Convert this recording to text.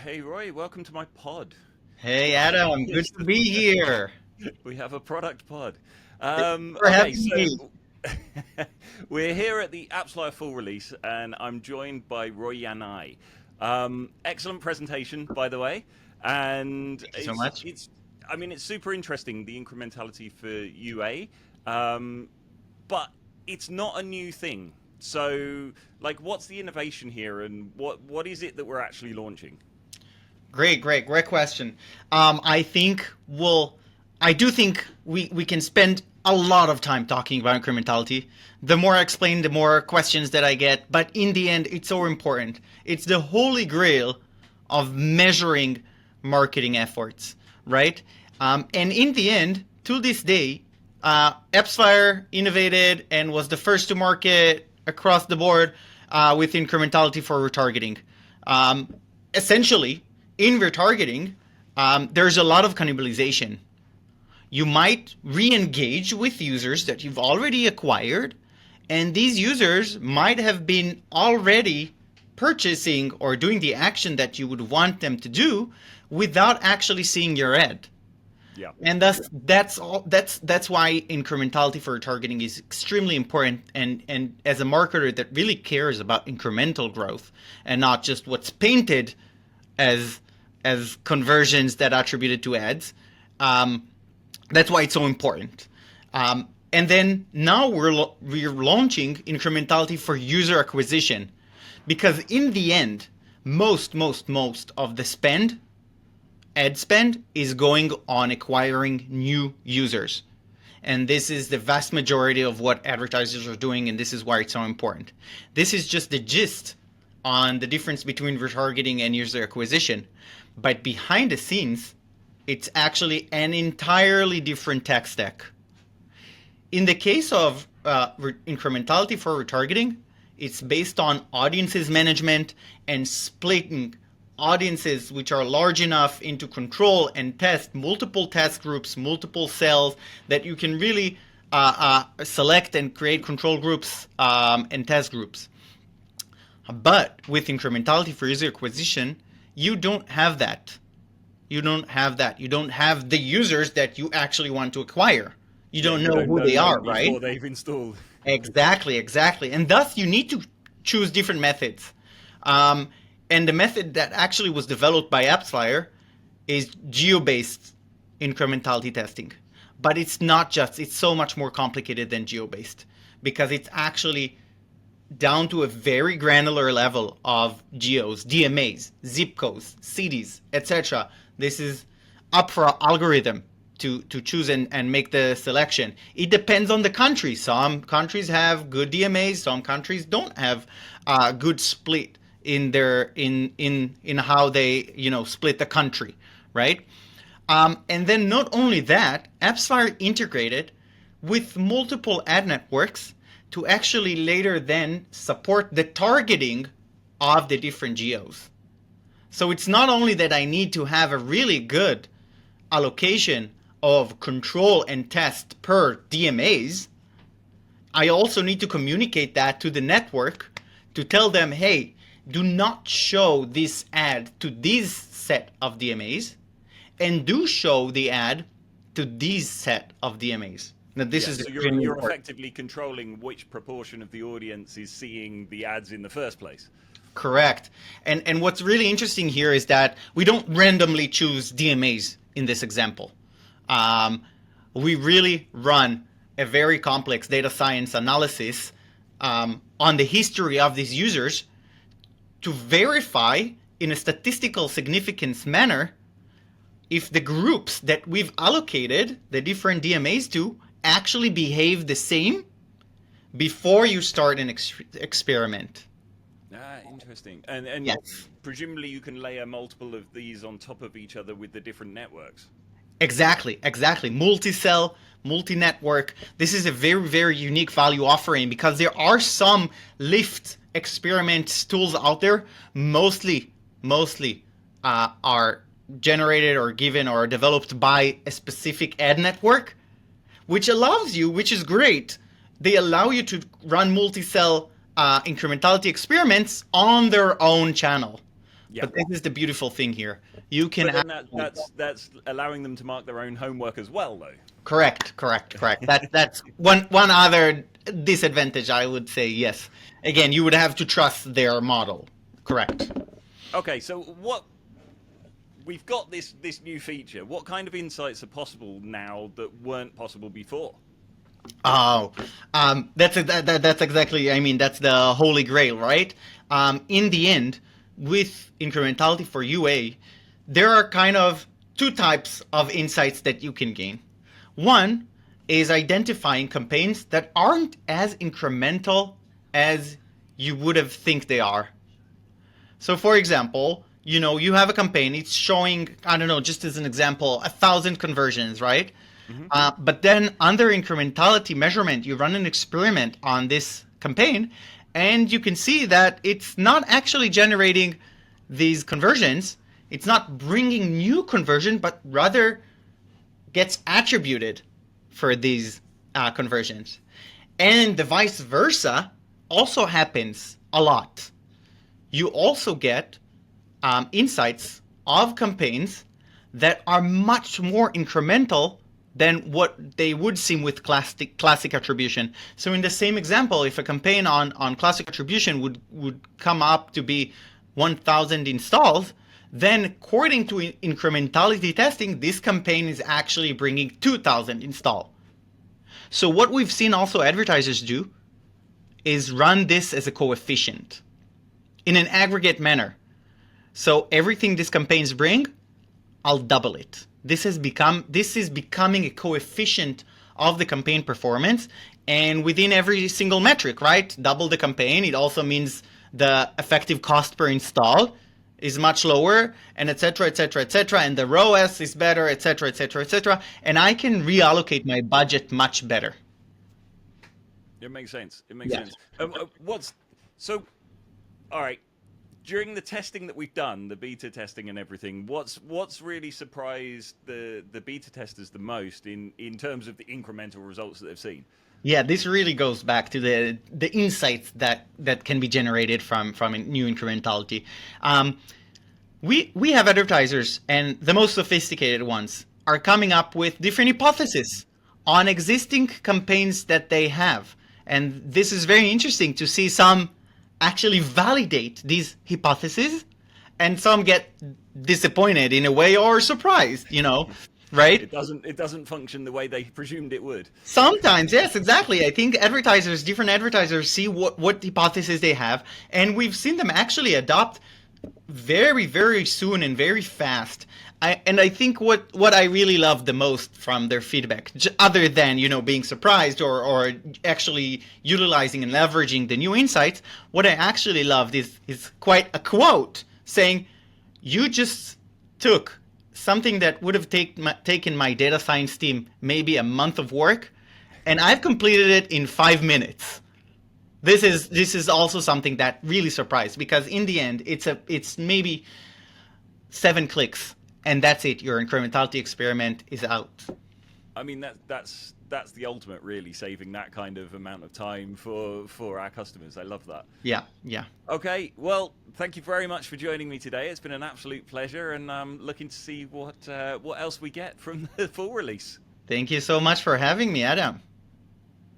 Hey Roy, welcome to my pod. Hey Adam, good Yes, to be here. we have a product pod. Thank you for Okay, having so me. we're here at the Appsflyer full release, and I'm joined by Roy Yanai. Excellent presentation, by the way, and Thank you so it's much. it's I mean it's super interesting, the incrementality for UA, um, but it's not a new thing. So, like, what's the innovation here, and what is it that we're actually launching? Great question. I think I do think we can spend a lot of time talking about incrementality. The more I explain, the more questions that I get. But in the end, it's so important. It's the holy grail of measuring marketing efforts, right? And in the end, to this day, Appsflyer innovated and was the first to market across the board with incrementality for retargeting. Um, Essentially, in retargeting, there's a lot of cannibalization. You might re-engage with users that you've already acquired, and these users might have been already purchasing or doing the action that you would want them to do without actually seeing your ad. Yeah. And that's why incrementality for targeting is extremely important. And as a marketer that really cares about incremental growth and not just what's painted as conversions that are attributed to ads, um, that's why it's so important. And then now we're launching incrementality for user acquisition, because in the end, most of the ad spend is going on acquiring new users. And this is the vast majority of what advertisers are doing, and this is why it's so important. This is just the gist on the difference between retargeting and user acquisition. But behind the scenes, it's actually an entirely different tech stack. In the case of incrementality for retargeting, it's based on audiences management and splitting audiences which are large enough into control and test multiple task groups, multiple cells that you can really select and create control groups and test groups. But with incrementality for user acquisition, you don't have that. You don't have that. You don't have the users that you actually want to acquire. You Yeah, don't you know don't who know they are, them right? before they've installed. Exactly. And thus, you need to choose different methods. Um, and the method that actually was developed by Appsflyer is geo-based incrementality testing. But it's so much more complicated than geo-based, because it's actually down to a very granular level of geos, DMAs, zip codes, cities, etc. This is up for algorithm to choose and make the selection. It depends on the country. Some countries have good DMAs, some countries don't have a good split in their in how they split the country, right? And then not only that, AppsFire integrated with multiple ad networks to actually later then support the targeting of the different geos. So it's not only that I need to have a really good allocation of control and test per DMAs, I also need to communicate that to the network to tell them, hey, do not show this ad to this set of DMAs, and do show the ad to these set of DMAs. Now, this Yeah, is so you're extremely you're important. effectively controlling which proportion of the audience is seeing the ads in the first place. Correct. And what's really interesting here is that we don't randomly choose DMAs in this example. Um, we really run a very complex data science analysis on the history of these users to verify in a statistical significance manner if the groups that we've allocated the different DMAs to actually behave the same before you start an experiment. Ah, interesting. And Yes. presumably you can layer multiple of these on top of each other with the different networks. Exactly. Multi-cell, multi-network. This is a very unique value offering, because there are some lift experiment tools out there. Mostly are generated or given or developed by a specific ad network, which allows you, which is great. They allow you to run multi-cell incrementality experiments on their own channel. Yeah. But this is the beautiful thing here. You can But then actually, that's allowing them to mark their own homework as well, though. correct. That's one other disadvantage I would say. Yes. Again, you would have to trust their model. Correct. Okay, so what we've got this new feature. What kind of insights are possible now that weren't possible before? Oh, that's exactly. I mean, that's the holy grail, right? In the end, with incrementality for UA, there are kind of two types of insights that you can gain. One is identifying campaigns that aren't as incremental as you would have think they are. So, for example, you have a campaign. It's showing, I don't know, just as an example, 1,000 conversions, right? Hmm. But then under incrementality measurement, you run an experiment on this campaign, and you can see that it's not actually generating these conversions. It's not bringing new conversion, but rather gets attributed for these conversions. And the vice versa also happens a lot. You also get insights of campaigns that are much more incremental than what they would seem with classic attribution. So in the same example, if a campaign on classic attribution would come up to be 1,000 installs, then according to incrementality testing, this campaign is actually bringing 2,000 install. So what we've seen also advertisers do is run this as a coefficient in an aggregate manner. So everything these campaigns bring, I'll double it. This is becoming a coefficient of the campaign performance, and within every single metric, right? Double the campaign. It also means the effective cost per install is much lower, and etc., etc., etc., and the ROAS is better, etc., etc., etc., and I can reallocate my budget much better. It makes sense. It makes Yeah. sense. What's so? All right. During the testing that we've done, the beta testing and everything, what's really surprised the beta testers the most in terms of the incremental results that they've seen? Yeah, this really goes back to the insights that can be generated from a new incrementality. We have advertisers, and the most sophisticated ones are coming up with different hypotheses on existing campaigns that they have. And this is very interesting to see some actually validate these hypotheses, and some get disappointed in a way or surprised, right? It doesn't function the way they presumed it would. Sometimes, yes, exactly. I think different advertisers see what hypotheses they have, and we've seen them actually adopt very, very soon and very fast. I think what I really love the most from their feedback, other than being surprised or actually utilizing and leveraging the new insights, what I actually loved is quite a quote saying, "You just took something that would have taken my data science team maybe a month of work, and I've completed it in 5 minutes." This is also something that really surprised, because in the end it's maybe 7 clicks, and that's it. Your incrementality experiment is out. I mean that's the ultimate, really, saving that kind of amount of time for our customers. I love that. Yeah, yeah. Okay, well, thank you very much for joining me today. It's been an absolute pleasure, and I'm looking to see what else we get from the full release. Thank you so much for having me, Adam.